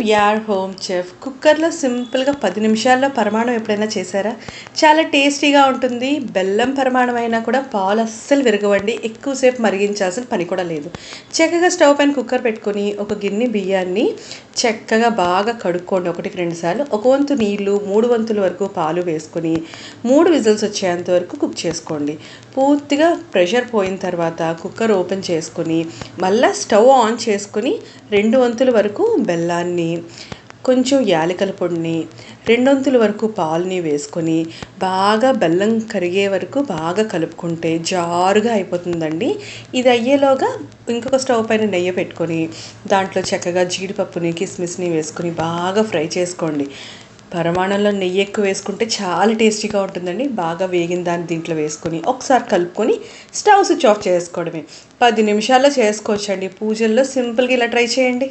We are home chef. కుక్కర్లో సింపుల్గా 10 నిమిషాల్లో పరమాణం ఎప్పుడైనా చేశారా? చాలా టేస్టీగా ఉంటుంది. బెల్లం పరమాణం అయినా కూడా పాలు అస్సలు విరగవండి. ఎక్కువసేపు మరిగించాల్సిన పని కూడా లేదు. చక్కగా స్టవ్ పైన కుక్కర్ పెట్టుకొని ఒక గిన్నె బియ్యాన్ని చక్కగా బాగా కడుక్కోండి. 1కి 2 సార్లు. ఒక వంతు నీళ్లు, 3 వంతుల వరకు పాలు వేసుకొని 3 విజిల్స్ వచ్చేంత వరకు కుక్ చేసుకోండి. పూర్తిగా ప్రెషర్ పోయిన తర్వాత కుక్కర్ ఓపెన్ చేసుకొని మళ్ళీ స్టవ్ ఆన్ చేసుకొని 2 వంతుల వరకు బెల్లాన్ని, కొంచెం యాలకుల పొడిని, 2 వంతుల వరకు పాలని వేసుకొని బాగా బెల్లం కరిగే వరకు బాగా కలుపుకుంటే జారుగా అయిపోతుందండి. ఇది అయ్యేలోగా ఇంకొక స్టవ్ పైన నెయ్యి పెట్టుకొని దాంట్లో చక్కగా జీడిపప్పుని, కిస్మిస్ని వేసుకొని బాగా ఫ్రై చేసుకోండి. పరమాణంలో నెయ్యి ఎక్కువ వేసుకుంటే చాలా టేస్టీగా ఉంటుందండి. బాగా వేగిన దాన్ని దీంట్లో వేసుకొని ఒకసారి కలుపుకొని స్టవ్ స్విచ్ ఆఫ్ చేసుకోవడమే. 10 నిమిషాల్లో చేసుకోవచ్చండి. పూజల్లో సింపుల్గా ఇలా ట్రై చేయండి.